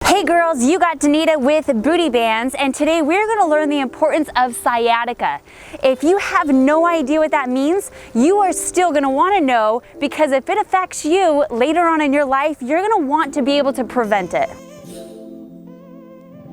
Hey girls, you got Danita with Booty Bands, and today we're going to learn the importance of sciatica. If you have no idea what that means, you are still going to want to know, because if it affects you later on in your life, you're going to want to be able to prevent it.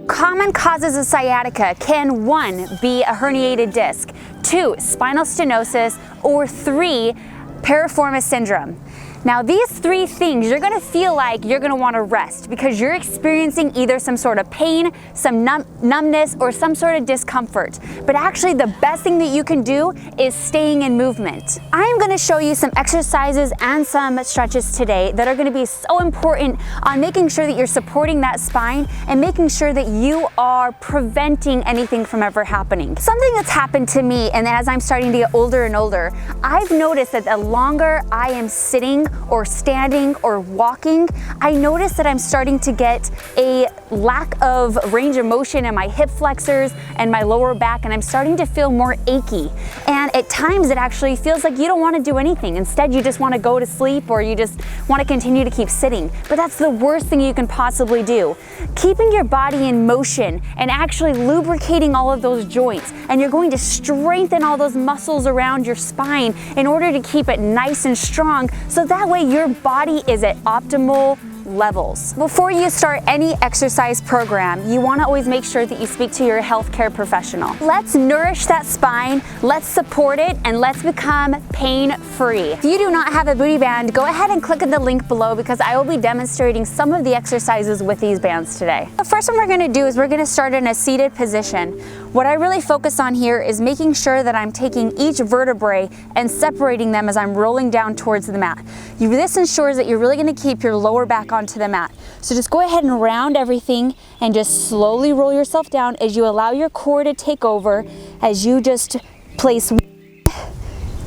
Common causes of sciatica can 1. be a herniated disc, 2. spinal stenosis, or 3. piriformis syndrome. Now these 3 things, you're gonna feel like you're gonna wanna rest because you're experiencing either some sort of pain, some numbness, or some sort of discomfort. But actually the best thing that you can do is staying in movement. I'm gonna show you some exercises and some stretches today that are gonna be so important on making sure that you're supporting that spine and making sure that you are preventing anything from ever happening. Something that's happened to me, and as I'm starting to get older and older, I've noticed that the longer I am sitting or standing or walking, I notice that I'm starting to get a lack of range of motion in my hip flexors and my lower back, and I'm starting to feel more achy. And at times it actually feels like you don't want to do anything. Instead, you just want to go to sleep, or you just want to continue to keep sitting. But that's the worst thing you can possibly do. Keeping your body in motion and actually lubricating all of those joints, and you're going to strengthen all those muscles around your spine in order to keep it nice and strong, so that way your body is at optimal levels. Before you start any exercise program, you want to always make sure that you speak to your healthcare professional. Let's nourish that spine, let's support it, and let's become pain-free. If you do not have a booty band, go ahead and click on the link below, because I will be demonstrating some of the exercises with these bands today. The first one we're going to do is we're going to start in a seated position. What I really focus on here is making sure that I'm taking each vertebrae and separating them as I'm rolling down towards the mat. This ensures that you're really going to keep your lower back onto the mat. So just go ahead and round everything and just slowly roll yourself down as you allow your core to take over, as you just place one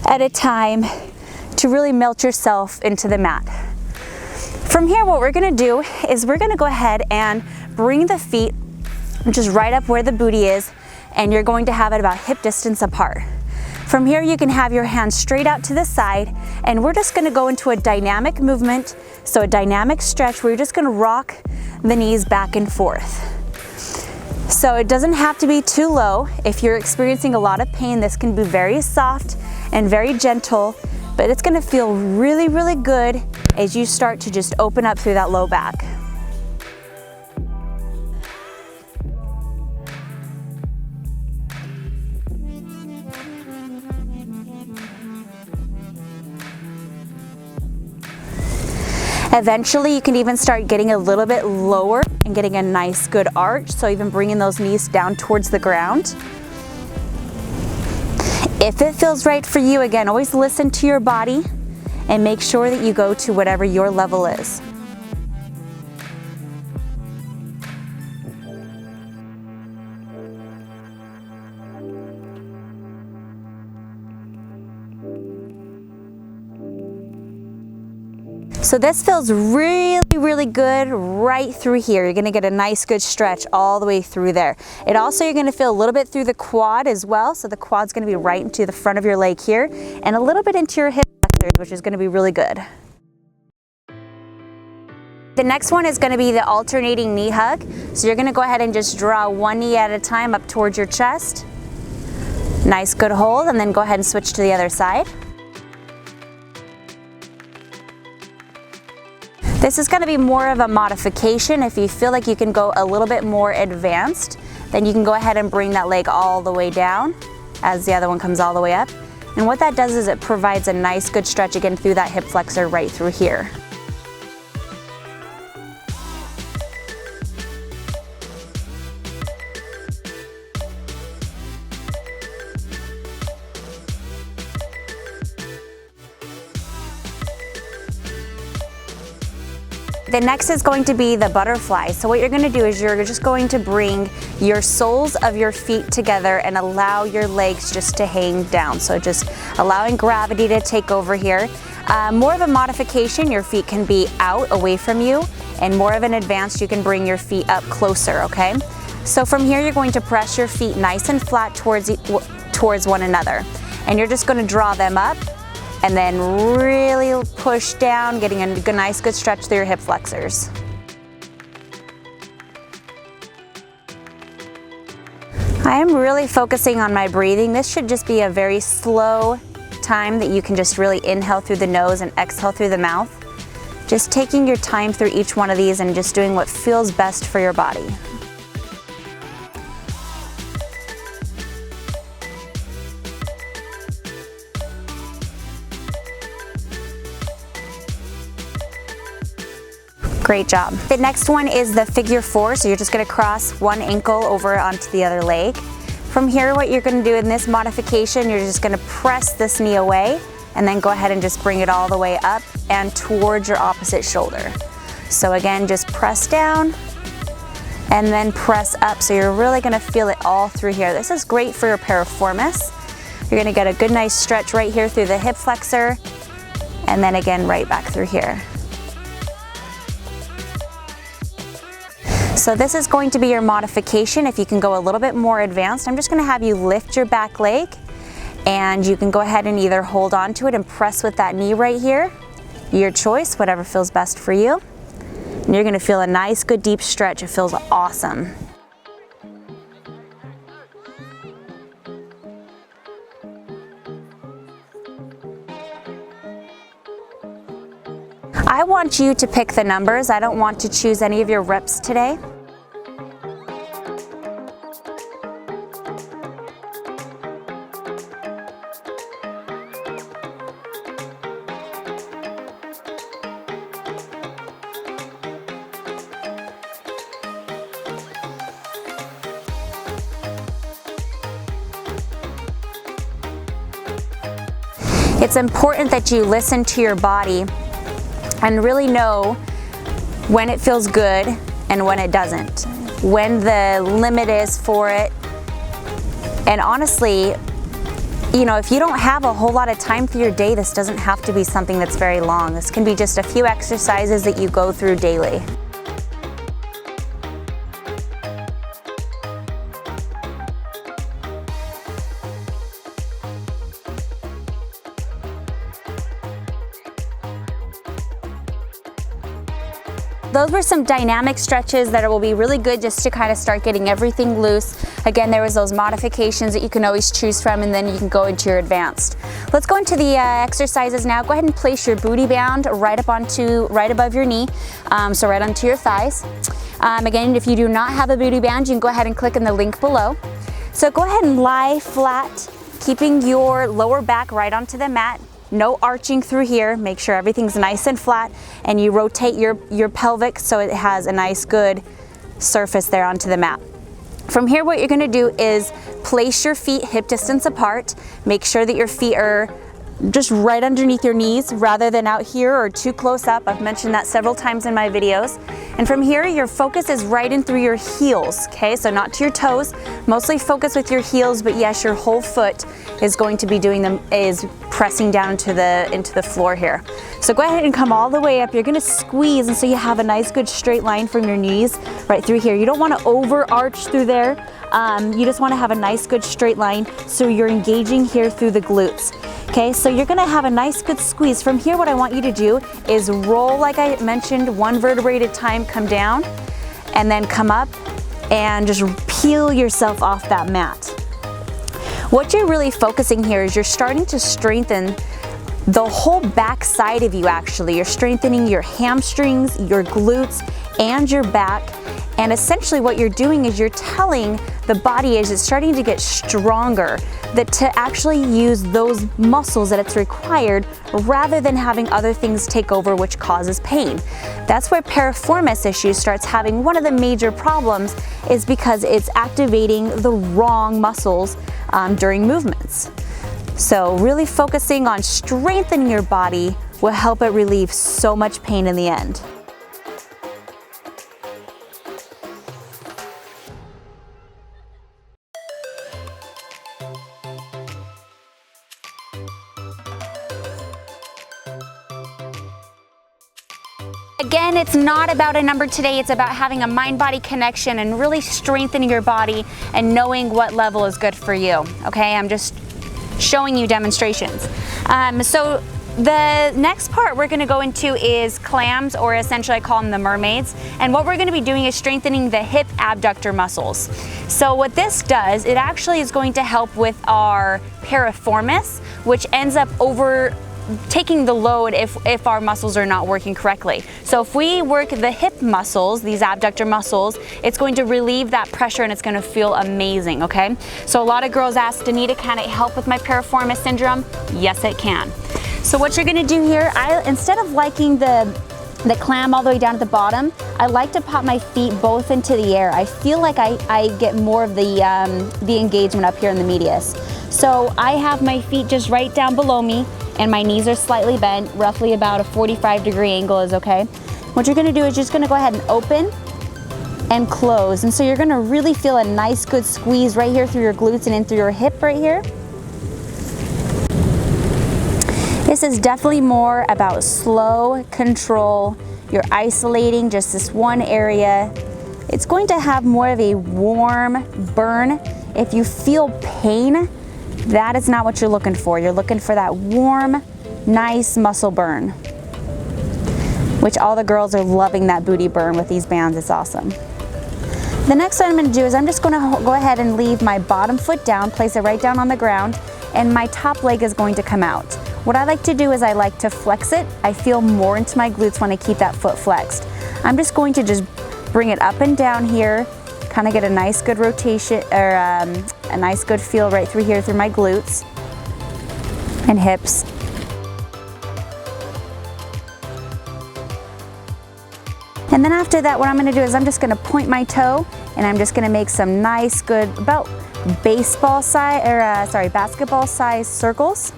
at a time to really melt yourself into the mat. From here, what we're going to do is we're going to go ahead and bring the feet just right up where the booty is, and you're going to have it about hip distance apart. From here, you can have your hands straight out to the side, and we're just gonna go into a dynamic movement, so a dynamic stretch where you're just gonna rock the knees back and forth. So it doesn't have to be too low. If you're experiencing a lot of pain, this can be very soft and very gentle, but it's gonna feel really, really good as you start to just open up through that low back. Eventually, you can even start getting a little bit lower and getting a nice good arch, so even bringing those knees down towards the ground. If it feels right for you, again, always listen to your body and make sure that you go to whatever your level is. So this feels really, really good right through here. You're gonna get a nice good stretch all the way through there. It also, you're gonna feel a little bit through the quad as well. So the quad's gonna be right into the front of your leg here, and a little bit into your hip flexors, which is gonna be really good. The next one is gonna be the alternating knee hug. So you're gonna go ahead and just draw one knee at a time up towards your chest. Nice good hold, and then go ahead and switch to the other side. This is going to be more of a modification. If you feel like you can go a little bit more advanced, then you can go ahead and bring that leg all the way down as the other one comes all the way up. And what that does is it provides a nice good stretch again through that hip flexor right through here. The next is going to be the butterfly. So what you're going to do is you're just going to bring your soles of your feet together and allow your legs just to hang down. So just allowing gravity to take over here. More of a modification, your feet can be out away from you, and more of an advanced, you can bring your feet up closer, okay? So from here, you're going to press your feet nice and flat towards one another. And you're just going to draw them up and then really push down, getting a nice good stretch through your hip flexors. I am really focusing on my breathing. This should just be a very slow time that you can just really inhale through the nose and exhale through the mouth. Just taking your time through each one of these and just doing what feels best for your body. Great job. The next one is the figure 4, so you're just gonna cross one ankle over onto the other leg. From here, what you're gonna do in this modification, you're just gonna press this knee away and then go ahead and just bring it all the way up and towards your opposite shoulder. So again, just press down and then press up. So you're really gonna feel it all through here. This is great for your piriformis. You're gonna get a good nice stretch right here through the hip flexor and then again right back through here. So this is going to be your modification. If you can go a little bit more advanced, I'm just gonna have you lift your back leg and you can go ahead and either hold on to it and press with that knee right here. Your choice, whatever feels best for you. And you're gonna feel a nice, good, deep stretch. It feels awesome. I want you to pick the numbers. I don't want to choose any of your reps today. It's important that you listen to your body and really know when it feels good and when it doesn't, when the limit is for it. And honestly, you know, if you don't have a whole lot of time through your day, this doesn't have to be something that's very long. This can be just a few exercises that you go through daily. Those were some dynamic stretches that will be really good just to kind of start getting everything loose. Again, there was those modifications that you can always choose from, and then you can go into your advanced. Let's go into the exercises now. Go ahead and place your booty band right above your knee, so right onto your thighs. Again, if you do not have a booty band, you can go ahead and click in the link below. So go ahead and lie flat, keeping your lower back right onto the mat. No arching through here. Make sure everything's nice and flat, and you rotate your pelvic so it has a nice good surface there onto the mat. From here, what you're gonna do is place your feet hip distance apart. Make sure that your feet are just right underneath your knees rather than out here or too close up. I've mentioned that several times in my videos. And from here, your focus is right in through your heels, okay? So not to your toes, mostly focus with your heels, but yes, your whole foot is going to be is pressing down into the floor here. So go ahead and come all the way up. You're gonna squeeze, and so you have a nice good straight line from your knees right through here. You don't wanna overarch through there. You just wanna have a nice good straight line so you're engaging here through the glutes. Okay, so you're gonna have a nice good squeeze. From here, what I want you to do is roll, like I mentioned, one vertebrae at a time, come down, and then come up and just peel yourself off that mat. What you're really focusing here is you're starting to strengthen the whole back side of you actually. You're strengthening your hamstrings, your glutes, and your back. And essentially what you're doing is you're telling the body as it's starting to get stronger that to actually use those muscles that it's required rather than having other things take over which causes pain. That's where piriformis issue starts having one of the major problems, is because it's activating the wrong muscles during movements. So really focusing on strengthening your body will help it relieve so much pain in the end. Again, it's not about a number today, it's about having a mind-body connection and really strengthening your body and knowing what level is good for you, okay? I'm just showing you demonstrations. So the next part we're gonna go into is clams, or essentially I call them the mermaids. And what we're gonna be doing is strengthening the hip abductor muscles. So what this does, it actually is going to help with our piriformis, which ends up taking the load if our muscles are not working correctly. So if we work the hip muscles, these abductor muscles, it's going to relieve that pressure and it's going to feel amazing, okay? So a lot of girls ask, Danita, can it help with my piriformis syndrome? Yes, it can. So what you're going to do here, instead of liking the clam all the way down at the bottom, I like to pop my feet both into the air. I feel like I get more of the engagement up here in the medius. So I have my feet just right down below me, and my knees are slightly bent, roughly about a 45-degree angle is okay. What you're gonna do is just gonna go ahead and open and close. And so you're gonna really feel a nice good squeeze right here through your glutes and in through your hip right here. This is definitely more about slow control. You're isolating just this one area. It's going to have more of a warm burn. If you feel pain, that is not what you're looking for. You're looking for that warm, nice muscle burn, which all the girls are loving that booty burn with these bands. It's awesome. The next thing I'm going to do is I'm just going to go ahead and leave my bottom foot down, place it right down on the ground, and my top leg is going to come out. What I like to do is I like to flex it. I feel more into my glutes when I keep that foot flexed. I'm just going to just bring it up and down here, kind of get a nice good rotation, or a nice good feel right through here through my glutes and hips. And then after that, what I'm gonna do is I'm just gonna point my toe, and I'm just gonna make some nice good, about basketball size circles.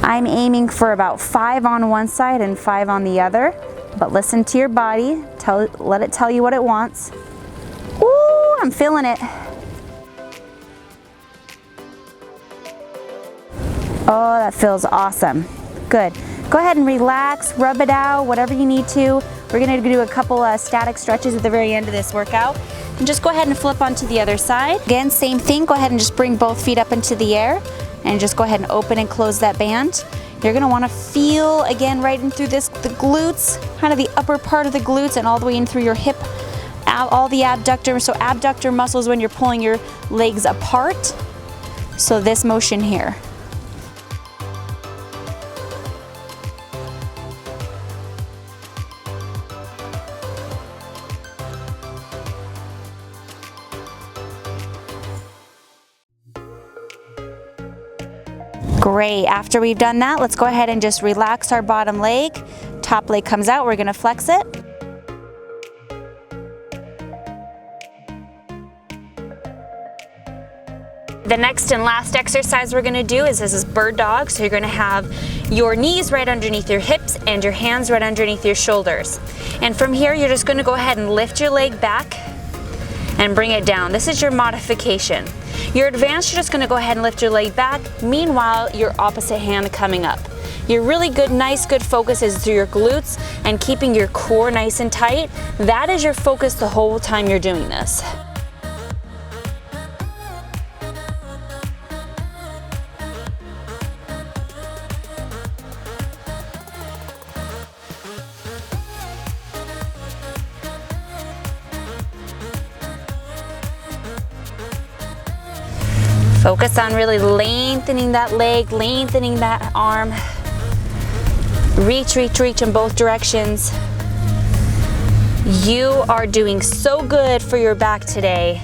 I'm aiming for about 5 on one side and 5 on the other, but listen to your body, let it tell you what it wants. Ooh, I'm feeling it. Oh, that feels awesome. Good. Go ahead and relax, rub it out, whatever you need to. We're gonna do a couple static stretches at the very end of this workout. And just go ahead and flip onto the other side. Again, same thing, go ahead and just bring both feet up into the air and just go ahead and open and close that band. You're gonna wanna feel, again, right in through the glutes, kind of the upper part of the glutes and all the way in through your hip, all the abductor. So abductor muscles when you're pulling your legs apart. So this motion here. Great, after we've done that, let's go ahead and just relax our bottom leg. Top leg comes out, we're gonna flex it. The next and last exercise we're gonna do is this is bird dog. So you're gonna have your knees right underneath your hips and your hands right underneath your shoulders. And from here, you're just gonna go ahead and lift your leg back and bring it down. This is your modification. Your advanced, you're just gonna go ahead and lift your leg back. Meanwhile, your opposite hand coming up. Your really good, nice, good focus is through your glutes and keeping your core nice and tight. That is your focus the whole time you're doing this. Focus on really lengthening that leg, lengthening that arm. Reach, reach, reach in both directions. You are doing so good for your back today.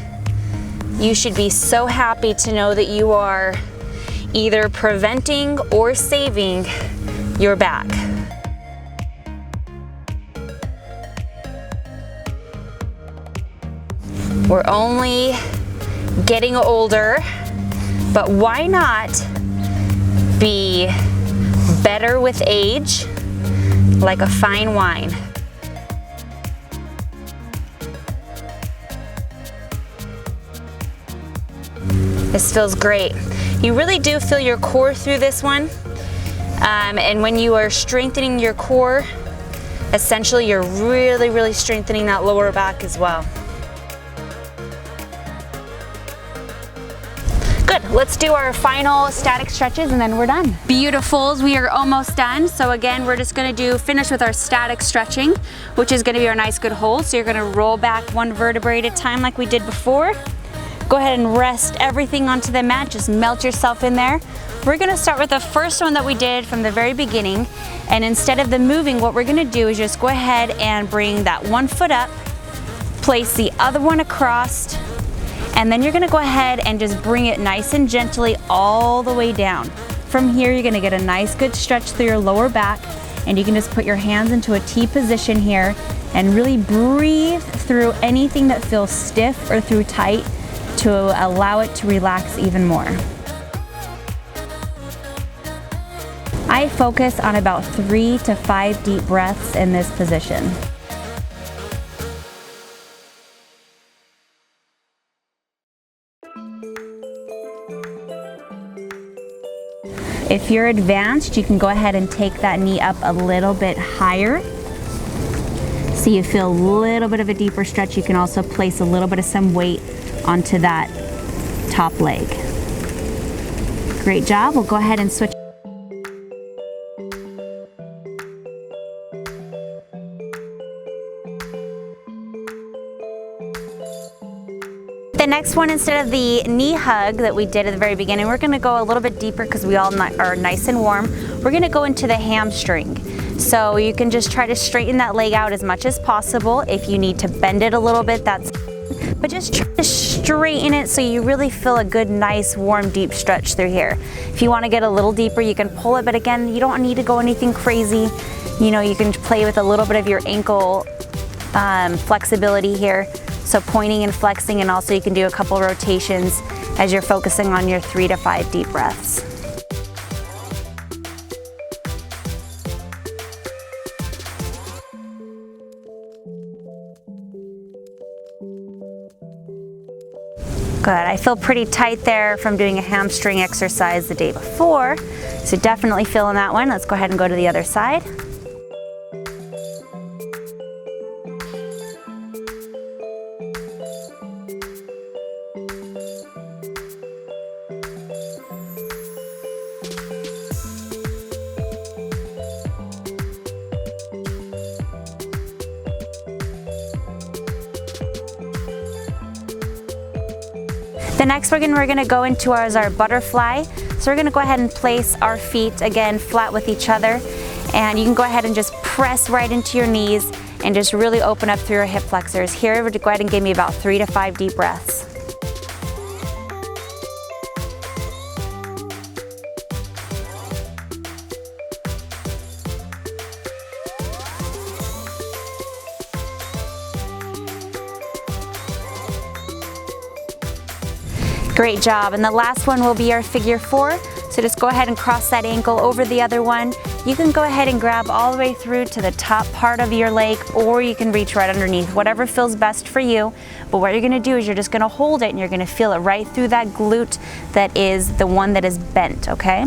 You should be so happy to know that you are either preventing or saving your back. We're only getting older. But why not be better with age, like a fine wine? This feels great. You really do feel your core through this one. And when you are strengthening your core, essentially you're really, really strengthening that lower back as well. Good, let's do our final static stretches and then we're done. Beautifuls, we are almost done. So again, we're just gonna finish with our static stretching, which is gonna be our nice good hold. So you're gonna roll back one vertebrae at a time like we did before. Go ahead and rest everything onto the mat, just melt yourself in there. We're gonna start with the first one that we did from the very beginning. And instead of the moving, what we're gonna do is just go ahead and bring that one foot up, place the other one across, and then you're gonna go ahead and just bring it nice and gently all the way down. From here, you're gonna get a nice good stretch through your lower back, and you can just put your hands into a T position here and really breathe through anything that feels stiff or through tight to allow it to relax even more. I focus on about 3 to 5 deep breaths in this position. If you're advanced, you can go ahead and take that knee up a little bit higher. So you feel a little bit of a deeper stretch. You can also place a little bit of some weight onto that top leg. Great job. We'll go ahead and switch. The next one, instead of the knee hug that we did at the very beginning, we're gonna go a little bit deeper because we all are nice and warm. We're gonna go into the hamstring. So you can just try to straighten that leg out as much as possible. If you need to bend it a little bit, that's fine. But just try to straighten it so you really feel a good, nice, warm, deep stretch through here. If you wanna get a little deeper, you can pull it, but again, you don't need to go anything crazy. You know, you can play with a little bit of your ankle flexibility here. So pointing and flexing, and also you can do a couple rotations as you're focusing on your 3 to 5 deep breaths. Good, I feel pretty tight there from doing a hamstring exercise the day before. So definitely feeling that one. Let's go ahead and go to the other side. The next we're gonna go into our butterfly. So we're gonna go ahead and place our feet again flat with each other, and you can go ahead and just press right into your knees and just really open up through your hip flexors. Here, go ahead and give me about 3 to 5 deep breaths. Great job, and the last one will be our figure 4. So just go ahead and cross that ankle over the other one. You can go ahead and grab all the way through to the top part of your leg, or you can reach right underneath, whatever feels best for you. But what you're gonna do is you're just gonna hold it and you're gonna feel it right through that glute that is the one that is bent, okay?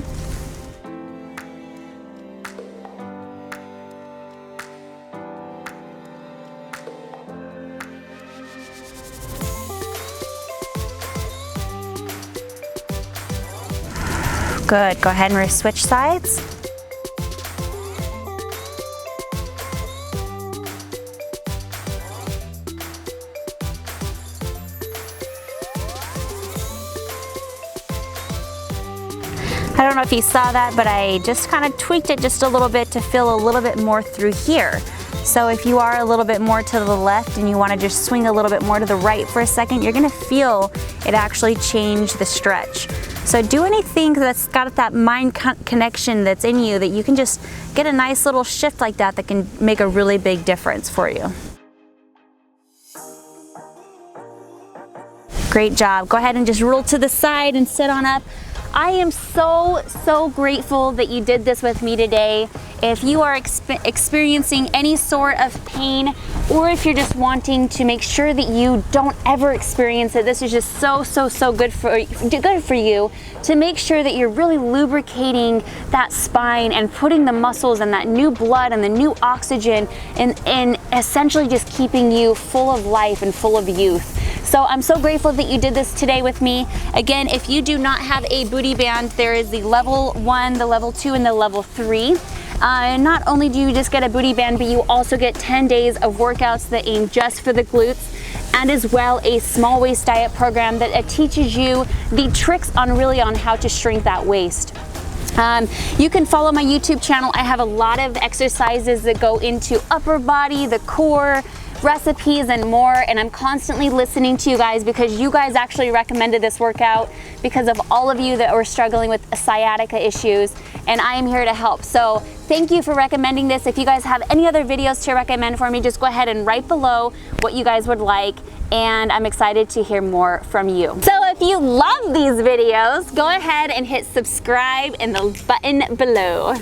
Good, go ahead and switch sides. I don't know if you saw that, but I just kind of tweaked it just a little bit to feel a little bit more through here. So if you are a little bit more to the left and you want to just swing a little bit more to the right for a second, you're going to feel it actually change the stretch. So do anything that's got that mind connection that's in you that you can just get a nice little shift like that that can make a really big difference for you. Great job. Go ahead and just roll to the side and sit on up. I am so grateful that you did this with me today. If you are experiencing any sort of pain, or if you're just wanting to make sure that you don't ever experience it, this is just so good for you to make sure that you're really lubricating that spine and putting the muscles and that new blood and the new oxygen and essentially just keeping you full of life and full of youth. So I'm so grateful that you did this today with me. Again, if you do not have a booty band, there is the level 1, the level 2, and the level 3. And not only do you just get a booty band, but you also get 10 days of workouts that aim just for the glutes, and as well a small waist diet program that teaches you the tricks on how to shrink that waist. You can follow my YouTube channel. I have a lot of exercises that go into upper body, the core, recipes and more, and I'm constantly listening to you guys because you guys actually recommended this workout because of all of you that were struggling with sciatica issues, and I am here to help. So thank you for recommending this. If you guys have any other videos to recommend for me, just go ahead and write below what you guys would like, and I'm excited to hear more from you. So if you love these videos, go ahead and hit subscribe in the button below.